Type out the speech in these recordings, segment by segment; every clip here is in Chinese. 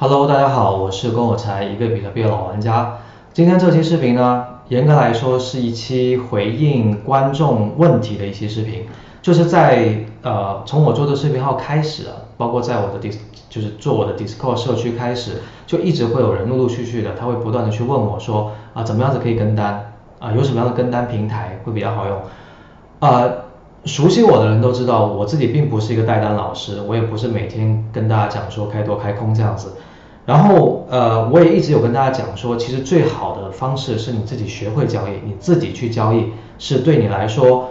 Hello，大家好，我是龚有才，一个比特币的老玩家。今天这期视频呢，严格来说是一期回应观众问题的一期视频，就是在从我做这视频号开始啊，包括在我的就是做我的 Discord 社区开始，就一直会有人陆陆续续的，他会不断的去问我说怎么样子可以跟单有什么样的跟单平台会比较好用熟悉我的人都知道，我自己并不是一个带单老师，我也不是每天跟大家讲说开多开空这样子。然后我也一直有跟大家讲说，其实最好的方式是你自己学会交易，你自己去交易是对你来说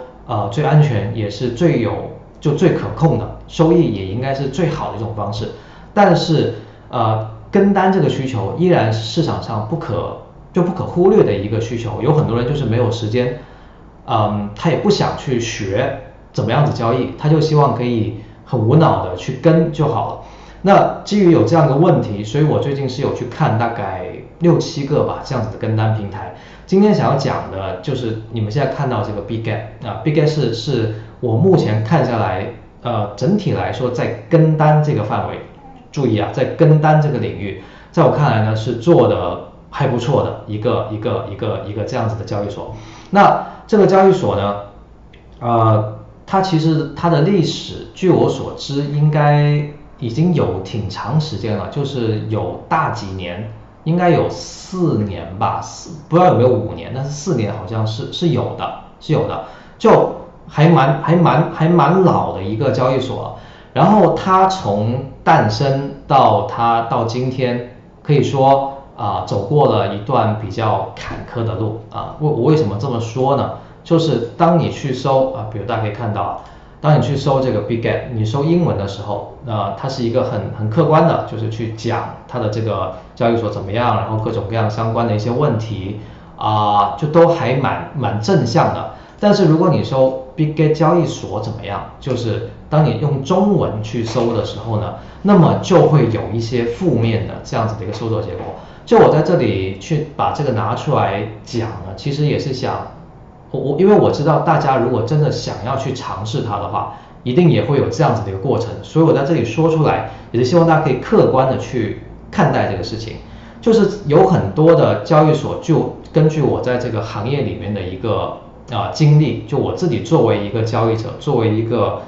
最安全，也是最可控的，收益也应该是最好的一种方式。但是跟单这个需求依然是市场上不可忽略的一个需求，有很多人就是没有时间。他也不想去学怎么样子交易，他就希望可以很无脑的去跟就好了。那基于有这样的问题，所以我最近是有去看大概6、7个吧这样子的跟单平台。今天想要讲的就是你们现在看到这个 Bitget，Bitget 是我目前看下来，整体来说在跟单这个范围，注意在跟单这个领域，在我看来呢是做的还不错的一个这样子的交易所。那这个交易所呢，它其实它的历史，据我所知，应该已经有挺长时间了，就是有大几年，应该有4年吧，不知道有没有5年，但是4年好像是有的，就还蛮老的一个交易所了。然后它从诞生到今天，可以说走过了一段比较坎坷的路我为什么这么说呢？就是当你去搜比如大家可以看到，当你去搜这个 Bitget， 你搜英文的时候，它是一个很客观的，就是去讲它的这个交易所怎么样，然后各种各样相关的一些问题就都还蛮正向的。但是如果你搜 Bitget 交易所怎么样，就是当你用中文去搜的时候呢，那么就会有一些负面的这样子的一个搜索结果。就我在这里去把这个拿出来讲呢，其实也是想因为我知道大家如果真的想要去尝试它的话，一定也会有这样子的一个过程，所以我在这里说出来，也是希望大家可以客观的去看待这个事情。就是有很多的交易所，就根据我在这个行业里面的一个经历，就我自己作为一个交易者，作为一个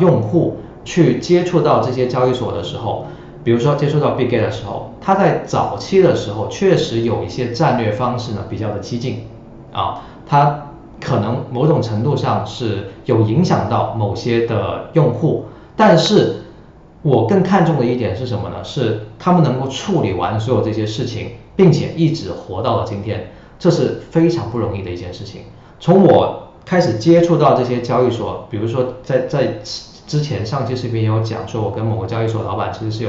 用户去接触到这些交易所的时候，比如说接触到 Bitget 的时候，它在早期的时候确实有一些战略方式呢比较的激进它可能某种程度上是有影响到某些的用户，但是我更看重的一点是什么呢？是他们能够处理完所有这些事情，并且一直活到了今天，这是非常不容易的一件事情。从我开始接触到这些交易所，比如说在之前上期视频也有讲说，我跟某个交易所老板其实是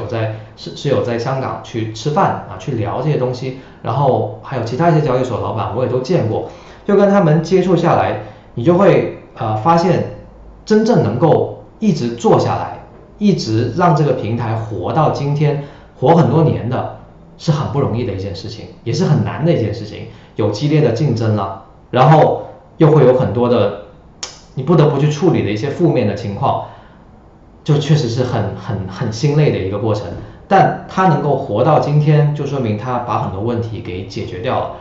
有在香港去吃饭去聊这些东西，然后还有其他一些交易所老板我也都见过。就跟他们接触下来，你就会发现，真正能够一直做下来，一直让这个平台活到今天，活很多年的，是很不容易的一件事情，也是很难的一件事情。有激烈的竞争了，然后又会有很多的你不得不去处理的一些负面的情况，就确实是很心累的一个过程。但它能够活到今天，就说明它把很多问题给解决掉了。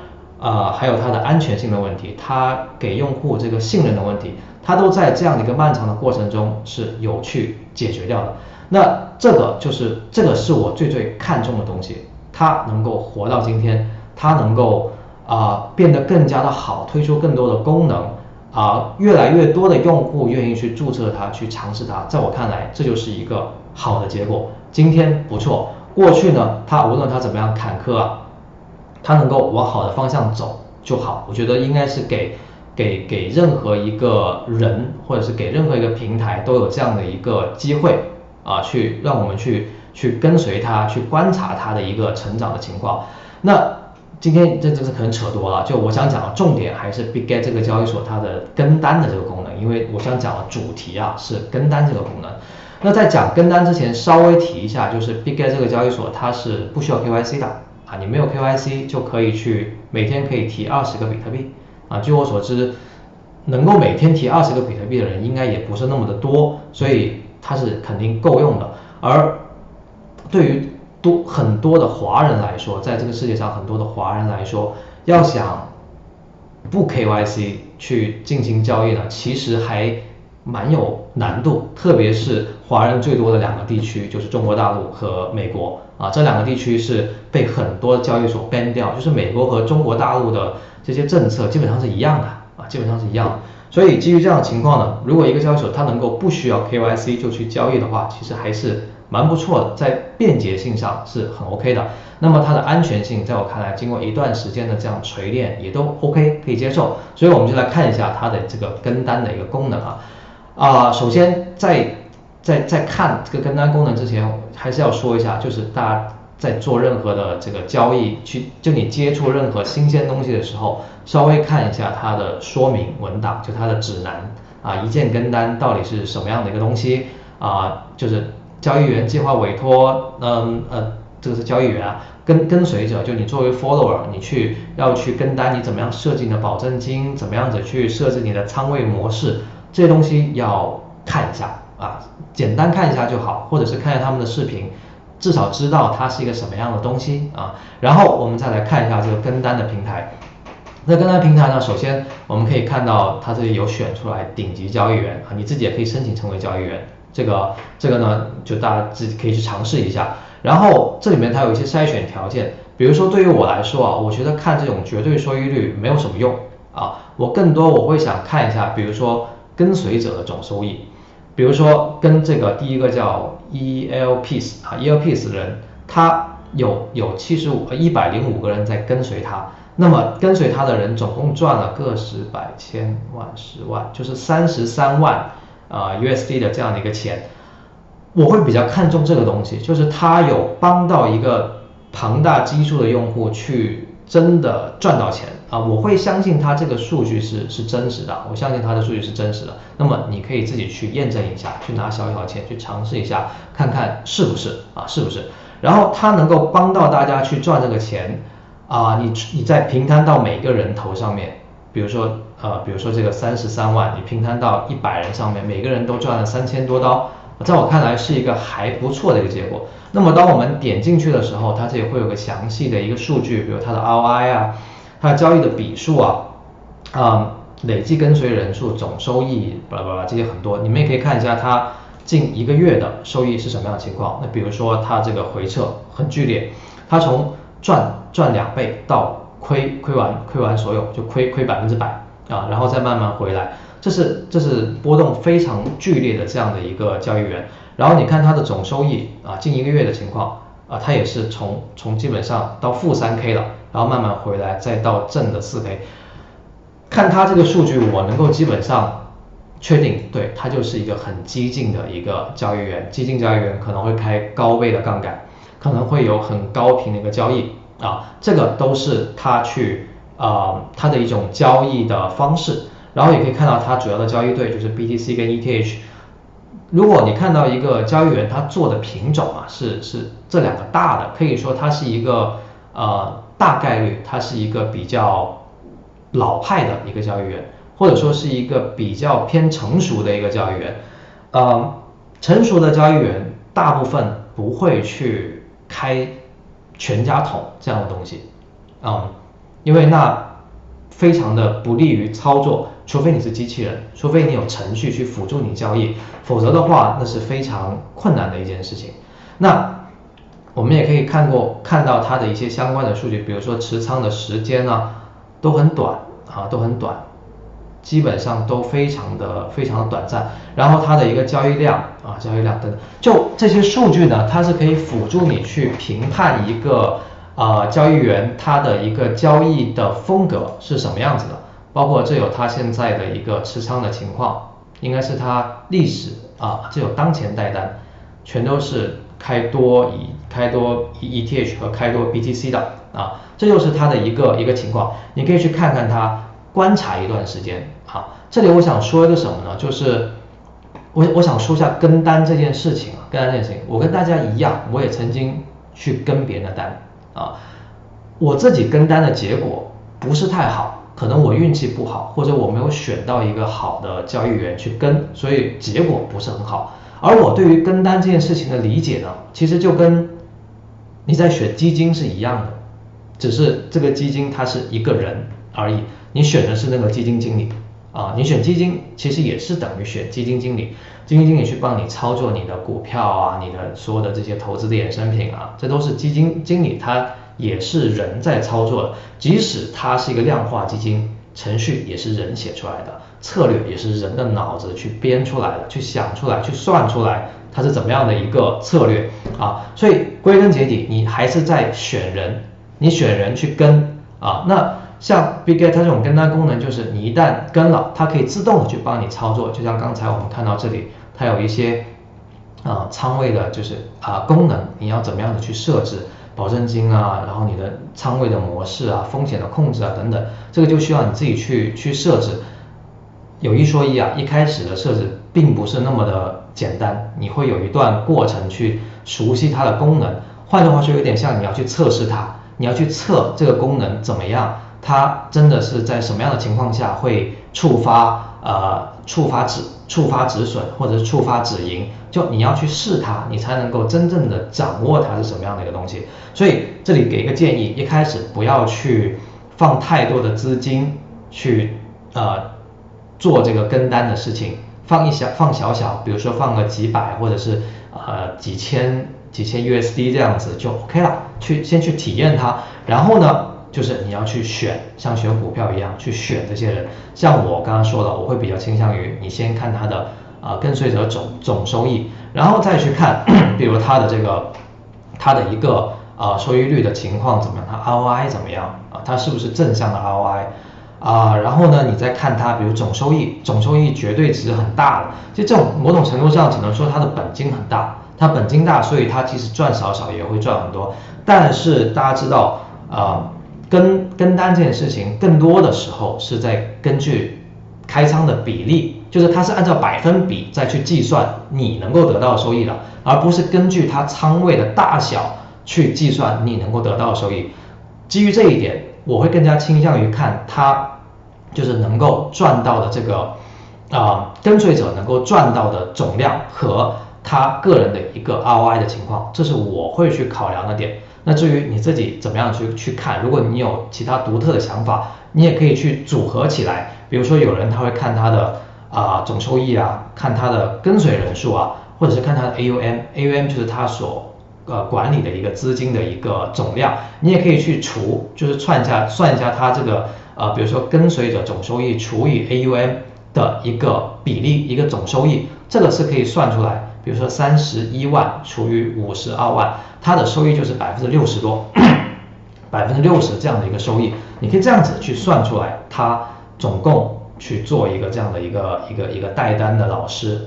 还有它的安全性的问题，它给用户这个信任的问题，它都在这样的一个漫长的过程中是有去解决掉的。那这个是我最看重的东西，它能够活到今天，它能够变得更加的好，推出更多的功能越来越多的用户愿意去注册它，去尝试它，在我看来这就是一个好的结果。今天不错，过去呢它无论它怎么样坎坷它能够往好的方向走就好。我觉得应该是给任何一个人或者是给任何一个平台都有这样的一个机会去让我们去跟随它，去观察它的一个成长的情况。那今天这可能扯多了，就我想讲的重点还是 Bitget 这个交易所它的跟单的这个功能，因为我想讲的主题是跟单这个功能。那在讲跟单之前，稍微提一下，就是 Bitget 这个交易所它是不需要 KYC 的你没有 KYC 就可以去每天可以提20个比特币据我所知，能够每天提20个比特币的人应该也不是那么的多，所以它是肯定够用的。而对于很多的华人来说，在这个世界上很多的华人来说，要想不 KYC 去进行交易呢，其实还蛮有难度，特别是华人最多的2个地区，就是中国大陆和美国啊，这2个地区是被很多交易所 ban 掉，就是美国和中国大陆的这些政策基本上是一样的啊，基本上是一样的。所以基于这样的情况呢，如果一个交易所它能够不需要 KYC 就去交易的话，其实还是蛮不错的，在便捷性上是很 OK 的。那么它的安全性，在我看来，经过一段时间的这样锤炼，也都 OK 可以接受。所以我们就来看一下它的这个跟单的一个功能首先在看这个跟单功能之前，还是要说一下，就是大家在做任何的这个交易，就你接触任何新鲜东西的时候，稍微看一下它的说明文档，就它的指南一键跟单到底是什么样的一个东西就是交易员计划委托，这个是交易员跟随者，就你作为 follower， 你要去跟单，你怎么样设计你的保证金，怎么样子去设置你的仓位模式，这些东西要看一下简单看一下就好，或者是看一下他们的视频，至少知道它是一个什么样的东西然后我们再来看一下这个跟单的平台。那跟单平台呢，首先我们可以看到它这里有选出来顶级交易员你自己也可以申请成为交易员，这个呢就大家自己可以去尝试一下。然后这里面它有一些筛选条件，比如说对于我来说我觉得看这种绝对收益率没有什么用我更多我会想看一下，比如说跟随者的总收益，比如说跟这个第一个叫 ELPS 的人，他有105个人在跟随他，那么跟随他的人总共赚了个十百千万10万，就是33万USD 的这样的一个钱。我会比较看重这个东西，就是他有帮到一个庞大基数的用户去真的赚到钱我会相信他这个数据是真实的，我相信他的数据是真实的。那么你可以自己去验证一下，去拿小钱去尝试一下，看看是不是是不是。然后他能够帮到大家去赚这个钱你在平摊到每个人头上面，比如说这个33万，你平摊到100人上面，每个人都赚了3000多刀，在我看来是一个还不错的一个结果。那么当我们点进去的时候，它这里会有个详细的一个数据，比如它的 ROI 它的交易的笔数累计跟随人数、总收益这些很多，你们也可以看一下它近1个月的收益是什么样的情况。那比如说它这个回撤很剧烈，它从赚2倍到亏完所有，就亏100%然后再慢慢回来，这是波动非常剧烈的这样的一个交易员。然后你看它的总收益近1个月的情况它也是从基本上到负3K 了，然后慢慢回来，再到正的4K。看它这个数据，我能够基本上确定，对，它就是一个很激进的一个交易员。激进交易员可能会开高倍的杠杆，可能会有很高频的一个交易这个都是它它的一种交易的方式。然后也可以看到它主要的交易对就是 BTC 跟 ETH。如果你看到一个交易员他做的品种是这2个大的，可以说它是一个大概率它是一个比较老派的一个交易员，或者说是一个比较偏成熟的一个交易员。成熟的交易员大部分不会去开全家桶这样的东西因为那非常的不利于操作，除非你是机器人，除非你有程序去辅助你交易，否则的话那是非常困难的一件事情。那我们也可以看到它的一些相关的数据，比如说持仓的时间都很短基本上都非常的短暂。然后它的一个交易量等等，就这些数据呢，它是可以辅助你去评判一个交易员他的一个交易的风格是什么样子的，包括这有他现在的一个持仓的情况，应该是他历史这有当前带单，全都是开多 ETH 和开多 BTC 的这就是它的一个情况。你可以去看看它，观察一段时间这里我想说一个什么呢，就是我想说一下跟单这件事情我跟大家一样，我也曾经去跟别人的单我自己跟单的结果不是太好，可能我运气不好，或者我没有选到一个好的交易员去跟，所以结果不是很好。而我对于跟单这件事情的理解呢，其实就跟你在选基金是一样的，只是这个基金它是一个人而已，你选的是那个基金经理你选基金其实也是等于选基金经理，基金经理去帮你操作你的股票你的所有的这些投资的衍生品这都是基金经理，他也是人在操作的，即使它是一个量化基金，程序也是人写出来的，策略也是人的脑子去编出来的，去想出来，去算出来它是怎么样的一个策略所以归根结底你还是在选人，你选人去跟那像 Big Get 它这种跟单功能，就是你一旦跟了，它可以自动的去帮你操作，就像刚才我们看到这里，它有一些仓位的就是功能，你要怎么样的去设置保证金然后你的仓位的模式风险的控制等等，这个就需要你自己去设置。有一说一一开始的设置并不是那么的简单，你会有一段过程去熟悉它的功能，换句话说有点像你要去测试它，你要去测这个功能怎么样，它真的是在什么样的情况下会触发止损或者是触发止盈，就你要去试它，你才能够真正的掌握它是什么样的一个东西。所以这里给一个建议，一开始不要去放太多的资金去做这个跟单的事情，放小小，比如说放个几百或者是几千 USD 这样子就 OK 了，先去体验它，然后呢就是你要去选，像选股票一样去选这些人。像我刚刚说的，我会比较倾向于你先看他的跟随者总收益，然后再去看比如他的一个收益率的情况怎么样，他 ROI 怎么样他是不是正向的 ROI然后呢你再看它比如总收益绝对值很大的，就这种某种程度上只能说它的本金很大，它本金大，所以它其实赚少也会赚很多。但是大家知道跟单这件事情更多的时候是在根据开仓的比例，就是它是按照百分比再去计算你能够得到的收益的，而不是根据它仓位的大小去计算你能够得到的收益。基于这一点，我会更加倾向于看它就是能够赚到的这个跟随者能够赚到的总量和他个人的一个 ROI 的情况，这是我会去考量的点。那至于你自己怎么样去看，如果你有其他独特的想法，你也可以去组合起来。比如说有人他会看他的总收益看他的跟随人数或者是看他的 AUM 就是他所管理的一个资金的一个总量，你也可以去就是算一下他这个比如说跟随者总收益除以 AUM 的一个比例，一个总收益，这个是可以算出来。比如说31万除以52万，它的收益就是60%多，60%这样的一个收益，你可以这样子去算出来，它总共去做一个这样的一个带单的老师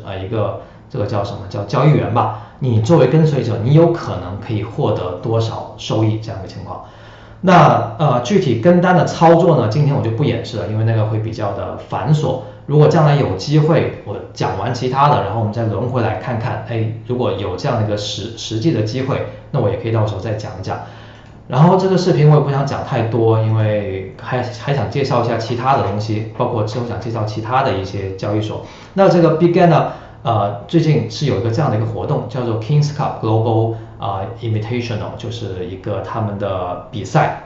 这个叫什么叫交易员吧，你作为跟随者，你有可能可以获得多少收益这样的情况。那具体跟单的操作呢，今天我就不演示了，因为那个会比较的繁琐。如果将来有机会我讲完其他的，然后我们再轮回来看看，如果有这样的一个实际的机会，那我也可以到时候再讲一讲。然后这个视频我也不想讲太多，因为还想介绍一下其他的东西，包括之后想介绍其他的一些交易所。那这个 Big Get 呢最近是有一个这样的一个活动，叫做 Kings Cup Global Invitational， 就是一个他们的比赛，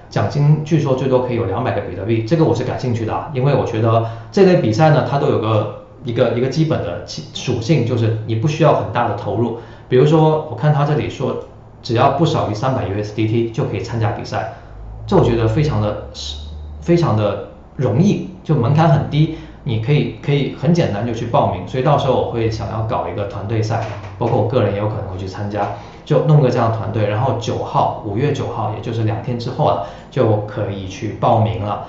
奖金据说最多可以有200个比特币，这个我是感兴趣的因为我觉得这类比赛呢，它都有一个基本的属性，就是你不需要很大的投入。比如说我看他这里说，只要不少于300 USDT 就可以参加比赛，这我觉得非常的容易，就门槛很低。你可以很简单就去报名，所以到时候我会想要搞一个团队赛，包括我个人也有可能会去参加，就弄个这样的团队，然后5月9号，也就是2天之后就可以去报名了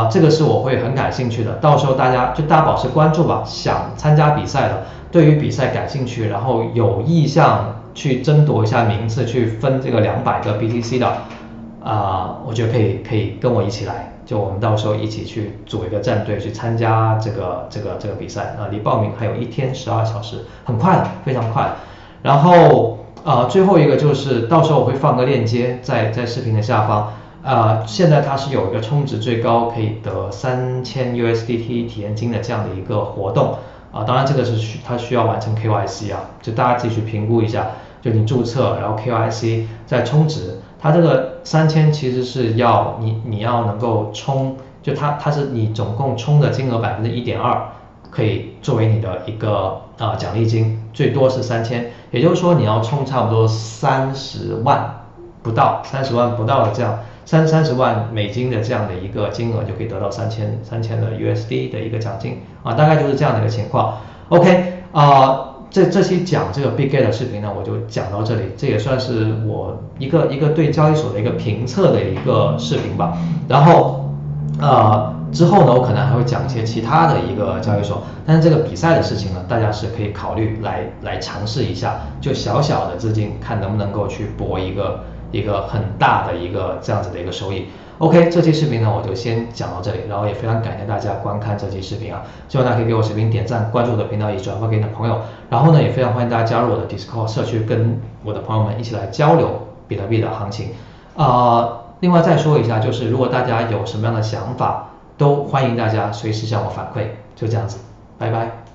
这个是我会很感兴趣的，到时候大家保持关注吧，想参加比赛的，对于比赛感兴趣，然后有意向去争夺一下名次，去分这个200个 BTC 的我觉得可以跟我一起来，就我们到时候一起去组一个战队去参加这个比赛离报名还有1天12小时，很快的，非常快。然后最后一个就是到时候我会放个链接在视频的下方现在它是有一个充值最高可以得3000 USDT 体验金的这样的一个活动当然这个是它需要完成 KYC 就大家自己去评估一下就你注册，然后 KYC 再充值，它这个3000其实是要你要能够充，就它是你总共充的金额1.2%，可以作为你的一个奖励金，最多是3000，也就是说你要充差不多30万不到的这样30万美金的这样的一个金额，就可以得到3000的 USD 的一个奖金大概就是这样的一个情况。OK 这期讲这个 Big Gate 的视频呢，我就讲到这里，这也算是我一个对交易所的一个评测的一个视频吧。然后之后呢，我可能还会讲一些其他的一个交易所，但是这个比赛的事情呢，大家是可以考虑来尝试一下，就小小的资金看能不能够去博一个很大的一个这样子的一个收益。OK， 这期视频呢我就先讲到这里，然后也非常感谢大家观看这期视频希望大家可以给我视频点赞、关注我的频道，也转发给你的朋友。然后呢，也非常欢迎大家加入我的 Discord 社区，跟我的朋友们一起来交流比特币的行情。另外再说一下，就是如果大家有什么样的想法，都欢迎大家随时向我反馈。就这样子，拜拜。